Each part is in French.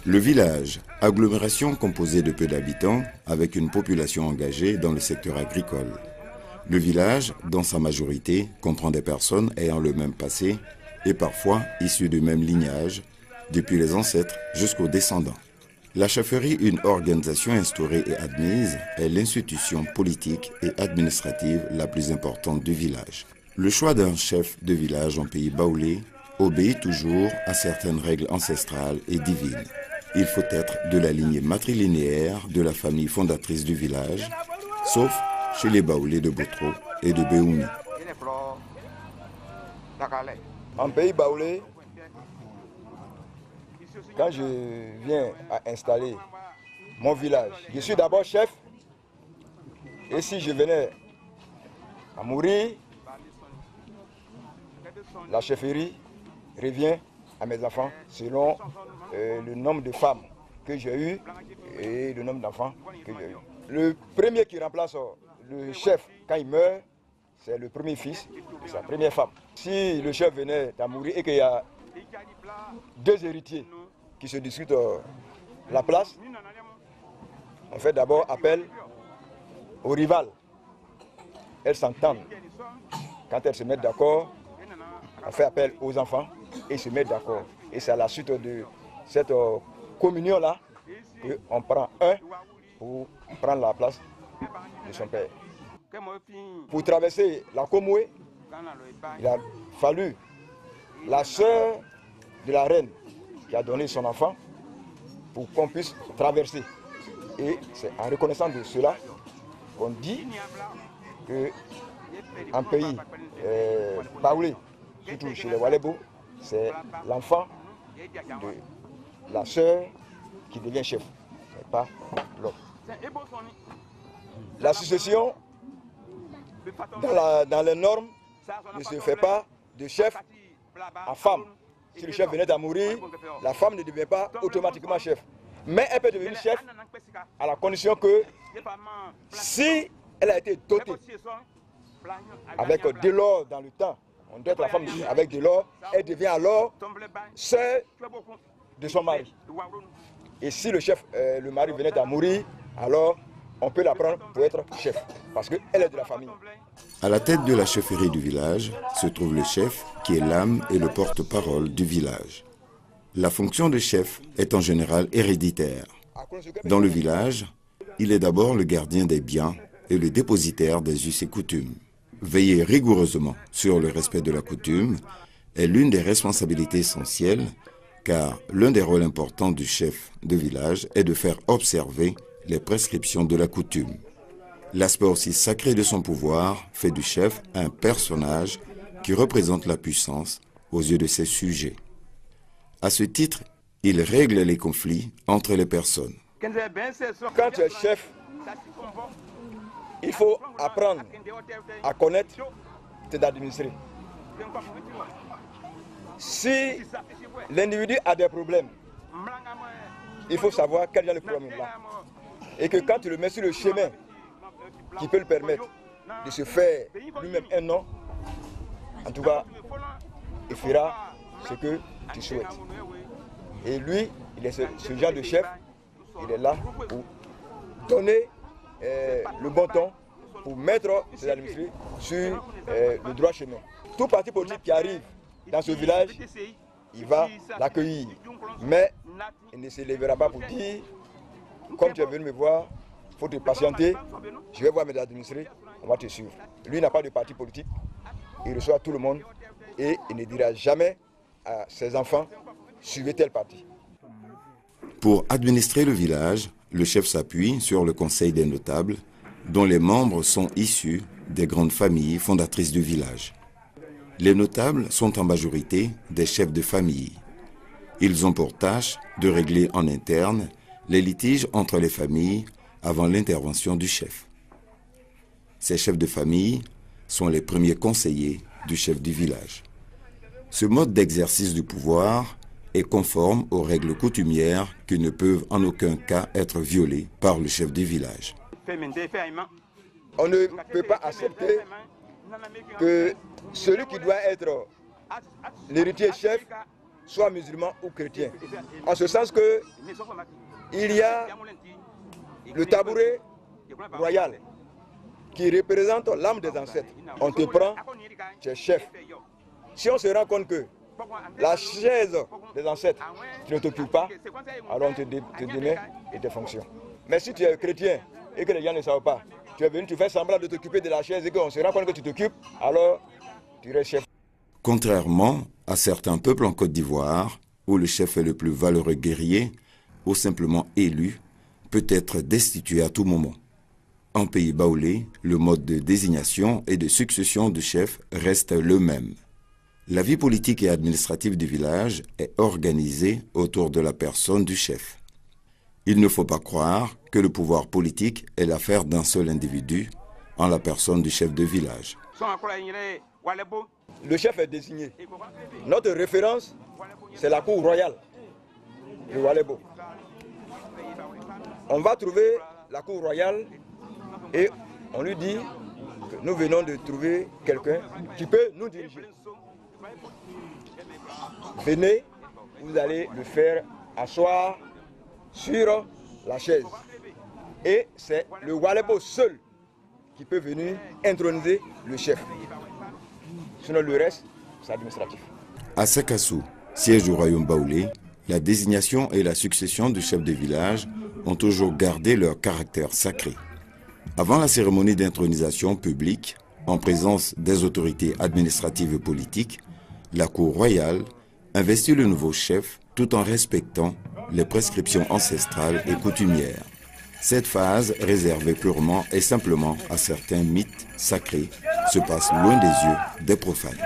Le village, agglomération composée de peu d'habitants avec une population engagée dans le secteur agricole. Le village, dans sa majorité, comprend des personnes ayant le même passé et parfois issues du même lignage, depuis les ancêtres jusqu'aux descendants. La chefferie, une organisation instaurée et admise, est l'institution politique et administrative la plus importante du village. Le choix d'un chef de village en pays baoulé obéit toujours à certaines règles ancestrales et divines. Il faut être de la lignée matrilinéaire de la famille fondatrice du village, sauf chez les baoulés de Botro et de Béoumi. En pays baoulé, quand je viens à installer mon village, je suis d'abord chef. Et si je venais à mourir, la chefferie revient à mes enfants selon le nombre de femmes que j'ai eu et le nombre d'enfants que j'ai eu. Le premier qui remplace le chef quand il meurt, c'est le premier fils de sa première femme. Si le chef venait à mourir et qu'il y a deux héritiers qui se discutent la place, on fait d'abord appel aux rivales. Elles s'entendent. Quand elles se mettent d'accord, on fait appel aux enfants et se mettent d'accord. Et c'est à la suite de cette communion-là qu'on prend un pour prendre la place de son père. Pour traverser la Komoué, il a fallu la sœur de la reine qui a donné son enfant pour qu'on puisse traverser. Et c'est en reconnaissant de cela qu'on dit qu'un pays baoulé, surtout chez les Walebo, c'est l'enfant de la sœur qui devient chef, mais pas l'homme. La succession, dans les normes, ne se fait pas de chef à femme. Si le chef venait à mourir, la femme ne devient pas automatiquement chef. Mais elle peut devenir chef à la condition que si elle a été dotée avec de l'or dans le temps, on doit être la femme avec de l'or, elle devient alors sœur de son mari. Et si le mari venait à mourir, alors on peut la prendre pour être chef, parce qu'elle est de la famille. À la tête de la chefferie du village se trouve le chef, qui est l'âme et le porte-parole du village. La fonction de chef est en général héréditaire. Dans le village, il est d'abord le gardien des biens et le dépositaire des us et coutumes. Veiller rigoureusement sur le respect de la coutume est l'une des responsabilités essentielles, car l'un des rôles importants du chef de village est de faire observer les prescriptions de la coutume. L'aspect aussi sacré de son pouvoir fait du chef un personnage qui représente la puissance aux yeux de ses sujets. À ce titre, il règle les conflits entre les personnes. Quand tu es chef, il faut apprendre à connaître tes administrés. Si l'individu a des problèmes, il faut savoir quel est le problème là. Et que quand tu le mets sur le chemin qui peut le permettre de se faire lui-même un nom, en tout cas, il fera ce que tu souhaites. Et lui, il est ce genre de chef, il est là pour donner le bon ton, pour mettre ses administrés sur le droit chemin. Tout parti politique qui arrive dans ce village, il va l'accueillir. Mais il ne se lèvera pas pour dire, comme tu es venu me voir, il faut te patienter, je vais voir mes administrés, on va te suivre. Lui n'a pas de parti politique, il reçoit tout le monde et il ne dira jamais à ses enfants, suivez tel parti. Pour administrer le village, le chef s'appuie sur le conseil des notables, dont les membres sont issus des grandes familles fondatrices du village. Les notables sont en majorité des chefs de famille. Ils ont pour tâche de régler en interne les litiges entre les familles avant l'intervention du chef. Ces chefs de famille sont les premiers conseillers du chef du village. Ce mode d'exercice du pouvoir est conforme aux règles coutumières qui ne peuvent en aucun cas être violées par le chef du village. On ne peut pas accepter que celui qui doit être l'héritier chef soit musulman ou chrétien. En ce sens que il y a le tabouret royal qui représente l'âme des ancêtres. On te prend, tu es chef. Si on se rend compte que la chaise des ancêtres, tu ne t'occupes pas, alors on te démet de tes fonctions. Mais si tu es chrétien et que les gens ne savent pas, tu es venu, tu fais semblant de t'occuper de la chaise et qu'on se rend compte que tu t'occupes, alors tu restes chef. Contrairement à certains peuples en Côte d'Ivoire, où le chef est le plus valeureux guerrier, ou simplement élu, peut être destitué à tout moment. En pays baoulé, le mode de désignation et de succession du chef reste le même. La vie politique et administrative du village est organisée autour de la personne du chef. Il ne faut pas croire que le pouvoir politique est l'affaire d'un seul individu, en la personne du chef de village. Le chef est désigné. Notre référence, c'est la cour royale, le Walebo. On va trouver la cour royale et on lui dit que nous venons de trouver quelqu'un qui peut nous diriger. Venez, vous allez le faire asseoir sur la chaise. Et c'est le Walebo seul qui peut venir introniser le chef. Sinon le reste, c'est administratif. À Sakassou, siège du royaume baoulé, la désignation et la succession du chef de village ont toujours gardé leur caractère sacré. Avant la cérémonie d'intronisation publique, en présence des autorités administratives et politiques, la cour royale investit le nouveau chef tout en respectant les prescriptions ancestrales et coutumières. Cette phase, réservée purement et simplement à certains mythes sacrés, se passe loin des yeux des profanes.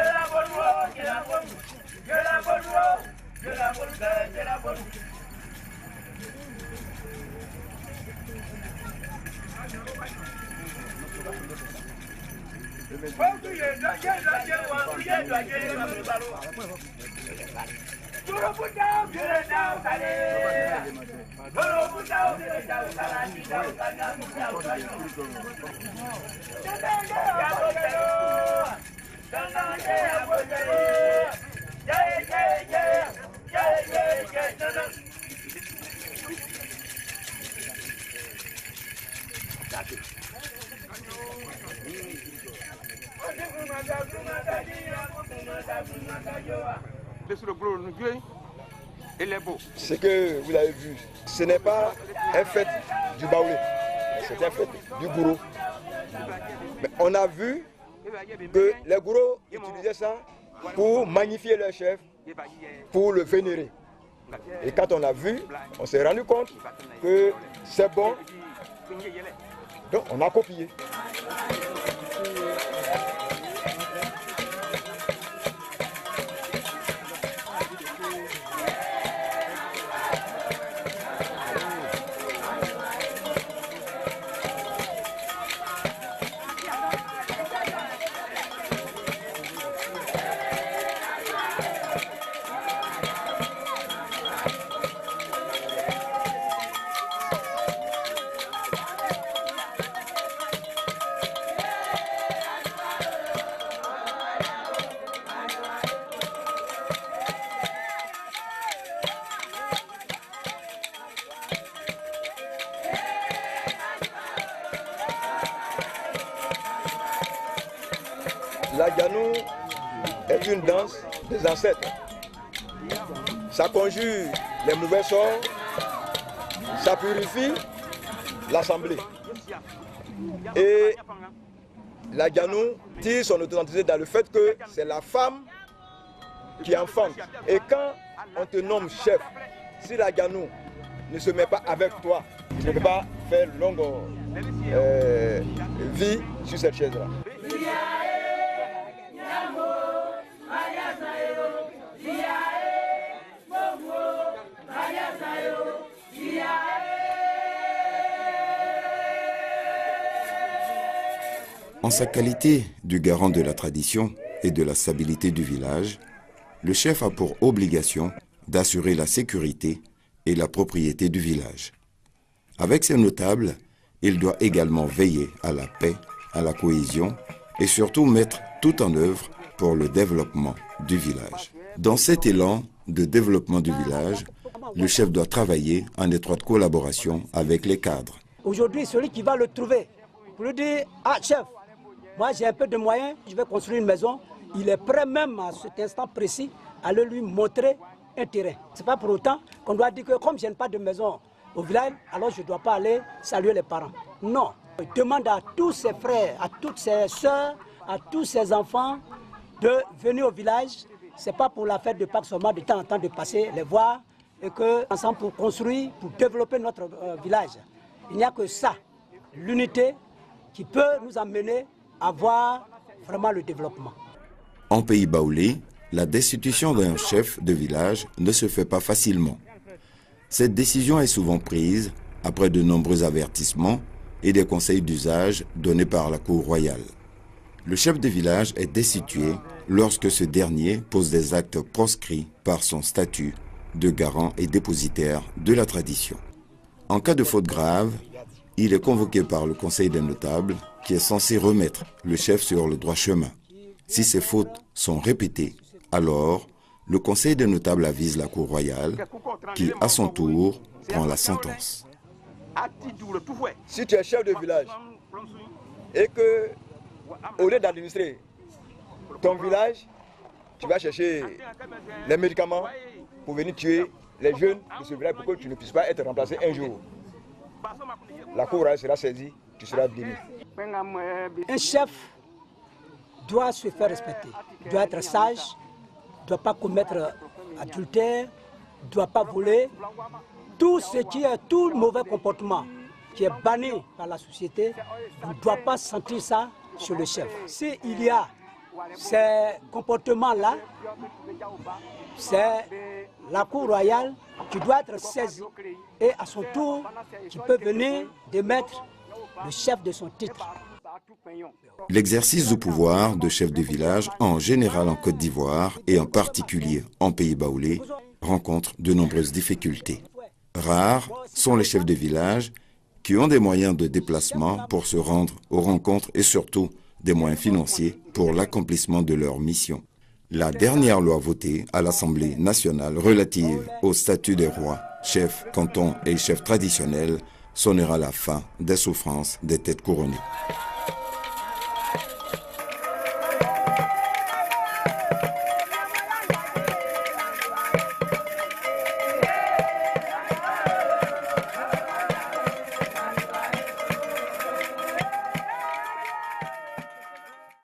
Ce que vous avez vu, ce n'est pas un fait du baoulé, c'est un fait du gourou. Mais on a vu que les gourous utilisaient ça pour magnifier leur chef, pour le vénérer. Et quand on a vu, on s'est rendu compte que c'est bon, donc on a copié. La Ganou est une danse des ancêtres. Ça conjure les mauvais sorts, ça purifie l'assemblée. Et la Ganou tire son authenticité dans le fait que c'est la femme qui enfante. Et quand on te nomme chef, si la Ganou ne se met pas avec toi, tu ne peux pas faire longue vie sur cette chaise-là. En sa qualité de garant de la tradition et de la stabilité du village, le chef a pour obligation d'assurer la sécurité et la propriété du village. Avec ses notables, il doit également veiller à la paix, à la cohésion et surtout mettre tout en œuvre pour le développement du village. Dans cet élan de développement du village, le chef doit travailler en étroite collaboration avec les cadres. Aujourd'hui, celui qui va le trouver, pour lui dire « Ah chef, moi j'ai un peu de moyens, je vais construire une maison », il est prêt même à cet instant précis à lui montrer un terrain. Ce n'est pas pour autant qu'on doit dire que comme je n'ai pas de maison au village, alors je ne dois pas aller saluer les parents. Non, il demande à tous ses frères, à toutes ses soeurs, à tous ses enfants de venir au village. Ce n'est pas pour la fête de Pâques seulement de temps en temps de passer, les voir et que ensemble pour construire, pour développer notre village. Il n'y a que ça, l'unité qui peut nous amener à voir vraiment le développement. En Pays baoulé, la destitution d'un chef de village ne se fait pas facilement. Cette décision est souvent prise après de nombreux avertissements et des conseils d'usage donnés par la cour royale. Le chef de village est destitué lorsque ce dernier pose des actes proscrits par son statut de garant et dépositaire de la tradition. En cas de faute grave, il est convoqué par le conseil des notables qui est censé remettre le chef sur le droit chemin. Si ces fautes sont répétées, alors le conseil des notables avise la cour royale qui, à son tour, prend la sentence. Si tu es chef de village et que, au lieu d'administrer ton village, tu vas chercher les médicaments pour venir tuer les jeunes de ce village pour que tu ne puisses pas être remplacé un jour. La cour royale sera saisie, tu seras démis. Un chef doit se faire respecter, doit être sage, ne doit pas commettre adultère, ne doit pas voler. Tout ce qui est, tout mauvais comportement qui est banni par la société, on ne doit pas sentir ça sur le chef. S'il y a ces comportements-là, c'est la cour royale qui doit être saisie et à son tour qui peut venir démettre le chef de son titre. L'exercice du pouvoir de chef de village, en général en Côte d'Ivoire et en particulier en Pays baoulé, rencontre de nombreuses difficultés. Rares sont les chefs de village qui ont des moyens de déplacement pour se rendre aux rencontres et surtout des moyens financiers pour l'accomplissement de leur mission. La dernière loi votée à l'Assemblée nationale relative au statut des rois, chefs, cantons et chefs traditionnels sonnera la fin des souffrances des têtes couronnées.